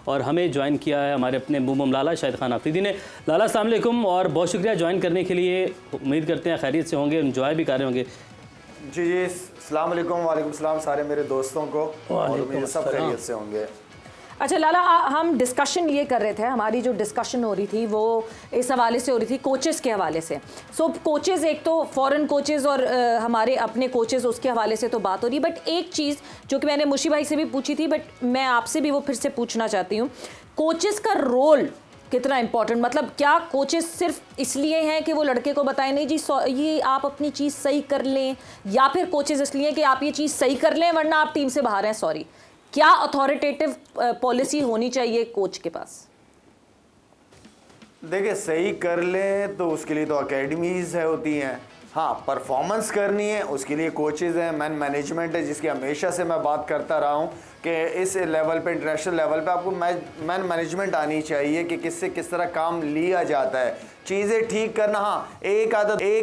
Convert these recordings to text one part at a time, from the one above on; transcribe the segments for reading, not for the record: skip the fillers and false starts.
और हमें ज्वाइन किया है हमारे अपने मुमम लाला शाहिद खान आफरीदी ने। लाला अस्सलाम वालेकुम और बहुत शुक्रिया ज्वाइन करने के लिए। उम्मीद करते हैं खैरियत से होंगे, एंजॉय भी कर रहे होंगे। जी अस्सलाम वालेकुम। वालेकुम सलाम सारे मेरे दोस्तों को, और उम्मीद सब खैरियत से होंगे। अच्छा लाला, हम डिस्कशन ये कर रहे थे, हमारी जो डिस्कशन हो रही थी वो इस हवाले से हो रही थी कोचेस के हवाले से। कोचेस एक तो फॉरेन कोचेस और हमारे अपने कोचेस, उसके हवाले से तो बात हो रही, बट एक चीज़ जो कि मैंने मुशी भाई से भी पूछी थी, बट मैं आपसे भी वो फिर से पूछना चाहती हूँ, कोचेस का रोल कितना इंपॉर्टेंट, मतलब क्या कोचेस सिर्फ इसलिए हैं कि वो लड़के को बताएं नहीं जी ये आप अपनी चीज़ सही कर लें, या फिर कोचेस इसलिए कि आप ये चीज़ सही कर लें वरना आप टीम से बाहर हैं, सॉरी, क्या अथॉरिटेटिव पॉलिसी होनी चाहिए कोच के पास? देखिए, सही कर ले तो उसके लिए तो एकेडमीज है होती हैं। हाँ, परफॉर्मेंस करनी है उसके लिए कोचेज़ हैं, मैन मैनेजमेंट है, जिसकी हमेशा से मैं बात करता रहा हूँ कि इस लेवल पे, इंटरनेशनल लेवल पे आपको मैन मैनेजमेंट आनी चाहिए कि किससे किस तरह काम लिया जाता है, चीज़ें ठीक करना। हाँ, एक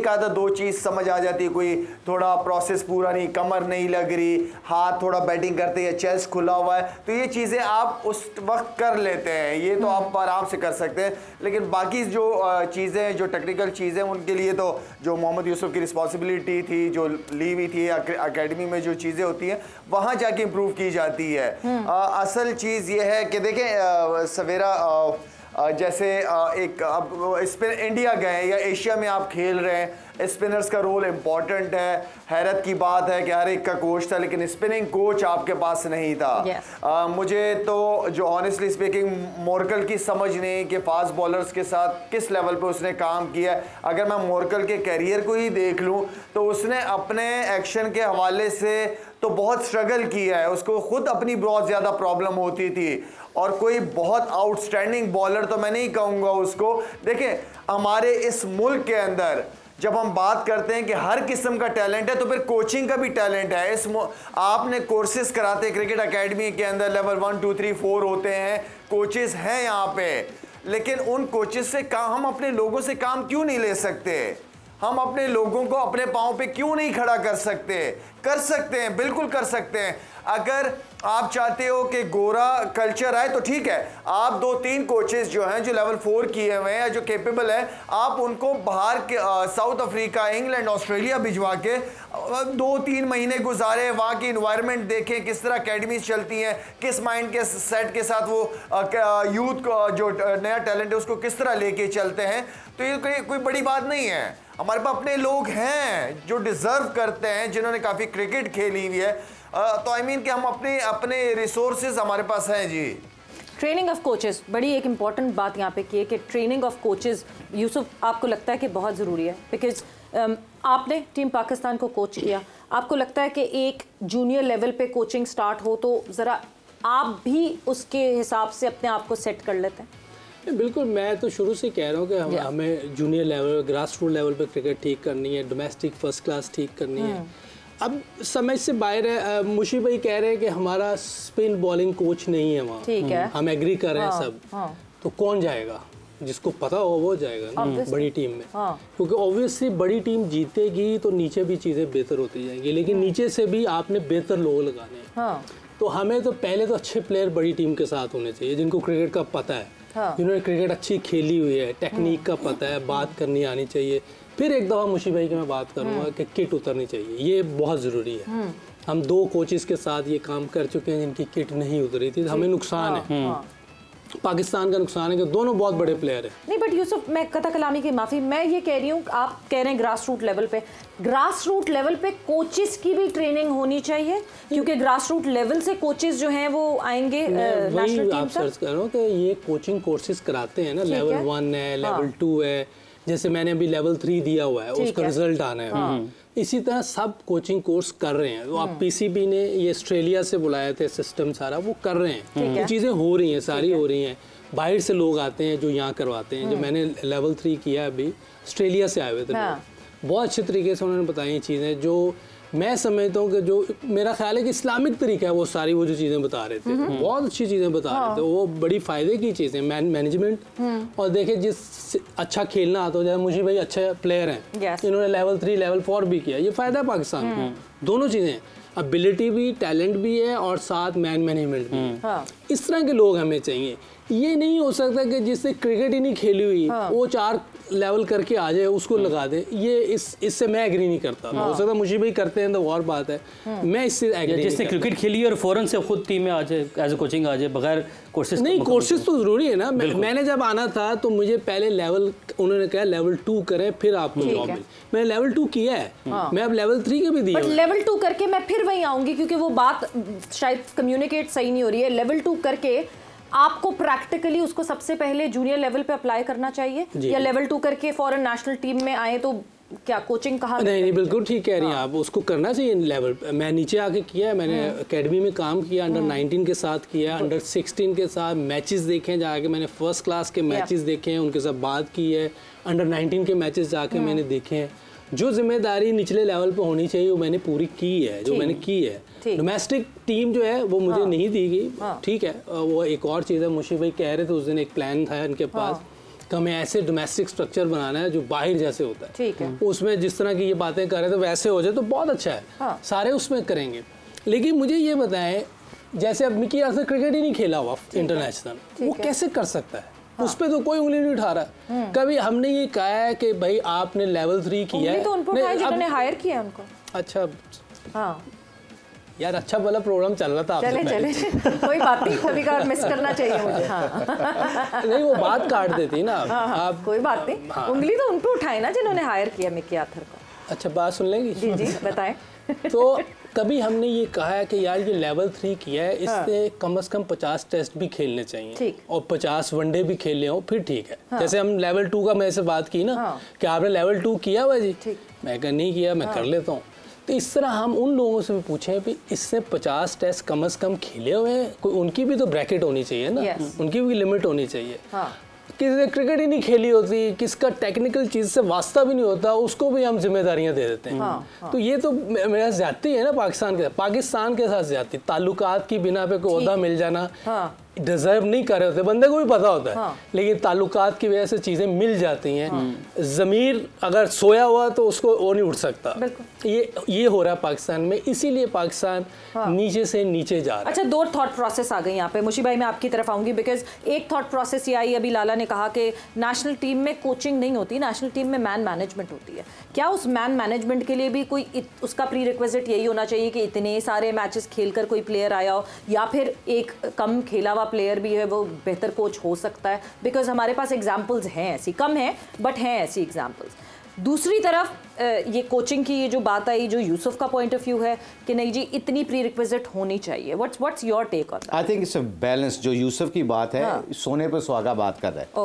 आधा दो चीज़ समझ आ जाती है, कोई थोड़ा प्रोसेस पूरा नहीं, कमर नहीं लग रही, हाथ थोड़ा बैटिंग करते हैं, चेस्ट खुला हुआ है, तो ये चीज़ें आप उस वक्त कर लेते हैं, ये तो आप आराम से कर सकते हैं। लेकिन बाकी जो चीज़ें, जो टेक्निकल चीज़ें, उनके लिए तो जो मोहम्मद यूसुफ की रिस्पॉन्सिबिलिटी थी, जो ली हुई थी अकेडमी में, जो चीज़ें होती हैं वहाँ जाके इम्प्रूव की जाती है। असल चीज़ ये है कि देखें सवेरा, जैसे एक अब स्पिन इंडिया गए या एशिया में आप खेल रहे हैं, स्पिनर्स का रोल इम्पॉर्टेंट है। हैरत की बात है कि हर एक का कोच था लेकिन स्पिनिंग कोच आपके पास नहीं था। मुझे तो जो ऑनेस्टली स्पीकिंग मोरकल की समझ नहीं कि फास्ट बॉलर्स के साथ किस लेवल पे उसने काम किया है। अगर मैं मोरकल के करियर को ही देख लूँ तो उसने अपने एक्शन के हवाले से तो बहुत स्ट्रगल किया है, उसको खुद अपनी बहुत ज़्यादा प्रॉब्लम होती थी, और कोई बहुत आउटस्टैंडिंग बॉलर तो मैं नहीं कहूँगा उसको। देखें, हमारे इस मुल्क के अंदर जब हम बात करते हैं कि हर किस्म का टैलेंट है तो फिर कोचिंग का भी टैलेंट है। आपने कोर्सेज कराते क्रिकेट एकेडमी के अंदर, लेवल 1 2 3 4 होते हैं, कोचेस हैं यहाँ पे, लेकिन उन कोचेस से काम, हम अपने लोगों से काम क्यों नहीं ले सकते? हम अपने लोगों को अपने पाँव पे क्यों नहीं खड़ा कर सकते? कर सकते हैं, बिल्कुल कर सकते हैं। अगर आप चाहते हो कि गोरा कल्चर आए तो ठीक है, आप 2-3 कोचेस जो हैं, जो लेवल 4 किए हुए हैं या जो कैपेबल है, आप उनको बाहर के साउथ अफ्रीका, इंग्लैंड, ऑस्ट्रेलिया भिजवा के 2-3 महीने गुजारे, वहाँ की इन्वायरमेंट देखें, किस तरह अकेडमीज चलती हैं, किस माइंड के सेट के साथ वो यूथ को, जो नया टैलेंट है, उसको किस तरह लेके चलते हैं। तो ये कोई बड़ी बात नहीं है। हमारे पास अपने लोग हैं जो डिज़र्व करते हैं, जिन्होंने काफ़ी क्रिकेट खेली हुई है, तो आई मीन कि हम अपने रिसोर्सेज हमारे पास हैं। जी, ट्रेनिंग ऑफ कोचेस, बड़ी एक इम्पॉर्टेंट बात यहाँ पे की है कि ट्रेनिंग ऑफ कोचेस, यूसुफ, आपको लगता है कि बहुत ज़रूरी है? बिकॉज आपने टीम पाकिस्तान को कोच किया, आपको लगता है कि एक जूनियर लेवल पे कोचिंग स्टार्ट हो तो ज़रा आप भी उसके हिसाब से अपने आप को सेट कर लेते हैं? बिल्कुल, मैं तो शुरू से कह रहा हूँ कि हमें junior level, grass root level पे क्रिकेट ठीक करनी है, डोमेस्टिक फर्स्ट क्लास ठीक करनी है। अब समझ से बाहर है। मुशी भाई कह रहे हैं कि हमारा स्पिन बॉलिंग कोच नहीं है वहाँ, ठीक है, हम एग्री कर रहे हैं सब। तो कौन जाएगा? जिसको पता हो वो जाएगा ना बड़ी टीम में, क्योंकि ऑब्वियसली बड़ी टीम जीतेगी तो नीचे भी चीज़ें बेहतर होती जाएंगी, लेकिन नीचे से भी आपने बेहतर लोग लगाने हैं। तो हमें तो पहले तो अच्छे प्लेयर बड़ी टीम के साथ होने चाहिए, जिनको क्रिकेट का पता है, जिन्होंने क्रिकेट अच्छी खेली हुई है, टेक्निक का पता है, बात करनी आनी चाहिए। फिर एक दफ़ा मुशी भाई की मैं बात करूँगा कि किट उतरनी चाहिए, ये बहुत ज़रूरी है। हम 2 कोचेस के साथ ये काम कर चुके हैं जिनकी किट नहीं उतरी थी, हमें नुकसान है, पाकिस्तान का नुकसान है कि दोनों बहुत बड़े प्लेयर हैं। नहीं, बट यूसुफ, मैं कथा कलामी की माफ़ी, मैं ये कह रही हूँ, आप कह रहे हैं ग्रास रूट लेवल पे कोचेस की भी ट्रेनिंग होनी चाहिए, क्योंकि ग्रास रूट लेवल से कोचेस जो हैं वो आएंगे नेशनल टीम आप सर्च कर रहा हूँ कि ये कोचिंग कोर्सेज कराते हैं ना, लेवल 1 है, लेवल 2 है, जैसे मैंने अभी लेवल 3 दिया हुआ है, उसका रिजल्ट आना है। इसी तरह सब कोचिंग कोर्स कर रहे हैं। तो आप पीसीबी ने ये ऑस्ट्रेलिया से बुलाए थे, सिस्टम सारा वो कर रहे हैं, ये चीज़ें हो रही हैं, सारी हो रही हैं। बाहर से लोग आते हैं जो यहाँ करवाते हैं। जो मैंने लेवल 3 किया अभी, ऑस्ट्रेलिया से आए हुए थे लोग, बहुत अच्छे तरीके से उन्होंने बताई चीज़ें, जो मैं समझता हूँ कि जो मेरा ख्याल है कि इस्लामिक तरीका है वो सारी, वो जो चीज़ें बता रहे थे बहुत अच्छी चीज़ें बता रहे थे, वो बड़ी फ़ायदे की चीज़ें, मैनेजमेंट। और देखे जिस अच्छा खेलना आता हो, जैसे मुझे भाई अच्छे प्लेयर हैं, इन्होंने लेवल 3 लेवल 4 भी किया, ये फ़ायदा है पाकिस्तान को। दोनों चीज़ें, एबिलिटी भी, टैलेंट भी है और साथ मैनेजमेंट भी। इस तरह के लोग हमें चाहिए। ये नहीं हो सकता कि जिससे क्रिकेट ही नहीं खेली हुई वो 4 लेवल करके आ जाए उसको लगा दे। ये इससे मैं एग्री नहीं करता। हो सकता मुझे भी करते हैं तो और बात है, मैं इससे एग्री नहीं। जिसने क्रिकेट खेली और फौरन से खुद टीम में आ जाए, एज ए कोचिंग आ जाए बगैर कोर्सेज। नहीं, कोर्सेज तो जरूरी है ना। मैंने जब आना था तो मुझे पहले लेवल, उन्होंने कहा लेवल 2 करें फिर आपको जॉब मिले। मैंने लेवल 2 किया है, मैं अब लेवल 3 के भी दिया। बट लेवल 2 करके मैं फिर वहीं आऊंगी क्योंकि वो बात शायद कम्युनिकेट सही नहीं हो रही है। लेवल 2 करके आपको प्रैक्टिकली उसको सबसे पहले जूनियर लेवल पे अप्लाई करना चाहिए, या लेवल 2 करके फॉरेन नेशनल टीम में आए तो क्या कोचिंग कहाँ? नहीं, बिल्कुल ठीक कह रही हैं आप, उसको करना चाहिए लेवल। मैं नीचे आके किया है, मैंने एकेडमी में काम किया, अंडर 19 के साथ किया, अंडर 16 के साथ मैचेस देखे हैं जाके, मैंने फर्स्ट क्लास के मैचेस देखे हैं, उनके साथ बात की है। अंडर 19 के मैचेस जाके मैंने देखे हैं। जो जिम्मेदारी निचले लेवल पे होनी चाहिए वो मैंने पूरी की है, जो मैंने की है। डोमेस्टिक टीम जो है वो मुझे नहीं दी गई, ठीक है। वो एक और चीज़ है, मुशी भाई कह रहे थे उस दिन, एक प्लान था इनके पास कि हमें ऐसे डोमेस्टिक स्ट्रक्चर बनाना है जो बाहर जैसे होता है, ठीक है। उसमें जिस तरह की ये बातें कर रहे थे वैसे हो जाए तो बहुत अच्छा है, सारे उसमें करेंगे। लेकिन मुझे ये बताएं, जैसे अब मिकी आर्थर क्रिकेट ही नहीं खेला हुआ इंटरनेशनल, वो कैसे कर सकता है? उस पर तो कोई उंगली नहीं उठा रहा। कभी हमने ये कहा है कि भाई आपने लेवल 3 किया है, तो उनको जिन्होंने हायर किया उनको। अच्छा, यार अच्छा भला प्रोग्राम चल रहा था। चले कोई बात नहीं, कभी कभार मिस करना चाहिए मुझे। नहीं, वो बात काट देती ना। आप कोई बात नहीं, उंगली तो उन पे उठाए ना जिन्होंने हायर किया मिकी आर्थर को। अच्छा, बात सुन लेंगी? जी बताएं। तो कभी हमने ये कहा है कि यार ये लेवल 3 किया है, इससे कम से कम 50 टेस्ट भी खेलने चाहिए और 50 वनडे भी खेलने हो, फिर ठीक है। जैसे हम लेवल 2 का मैं से बात की ना कि आपने लेवल 2 किया हुआ जी, मैं कहा नहीं किया, मैं कर लेता हूँ। तो इस तरह हम उन लोगों से भी पूछें भी इससे 50 टेस्ट कम से कम खेले हुए हैं, कोई उनकी भी तो ब्रैकेट होनी चाहिए ना, उनकी भी लिमिट होनी चाहिए। किसी क्रिकेट ही नहीं खेली होती, किसका टेक्निकल चीज़ से वास्ता भी नहीं होता, उसको भी हम जिम्मेदारियां दे देते हैं। तो ये तो मेरा ज्यादती है ना पाकिस्तान के साथ ज्यादती। ताल्लुकात की बिना पे कोई ओहदा मिल जाना, डिजर्व नहीं कर रहे होते, बंदे को भी पता होता है, लेकिन ताल्लुकात की वजह से चीज़ें मिल जाती हैं। ज़मीर अगर सोया हुआ तो उसको वो नहीं उठ सकता। ये हो रहा है पाकिस्तान में, इसीलिए पाकिस्तान नीचे से नीचे जा रहा है। अच्छा, 2 थॉट प्रोसेस आ गई यहाँ पे। मुशी भाई मैं आपकी तरफ आऊँगी, बिकॉज एक थॉट प्रोसेस ये आई, अभी लाला ने कहा कि नेशनल टीम में कोचिंग नहीं होती, नेशनल टीम में मैन मैनेजमेंट होती है। क्या उस मैन मैनेजमेंट के लिए भी कोई उसका प्री रिक्विजिट यही होना चाहिए कि इतने सारे मैचेस खेलकर कोई प्लेयर आया हो, या फिर एक कम खेला हुआ प्लेयर भी है वो बेहतर कोच हो सकता है? बिकॉज हमारे पास एग्जाम्पल्स हैं ऐसी, कम हैं बट हैं ऐसी एग्जाम्पल्स। दूसरी तरफ ये कोचिंग की ये जो बात आई, जो यूसुफ का पॉइंट ऑफ व्यू है कि नहीं जी इतनी प्री रिक्विजिट होनी चाहिए, what's your take on that? I think it's a balance. जो यूसुफ की बात है, सोने पर सुहागा बात कर रहा है।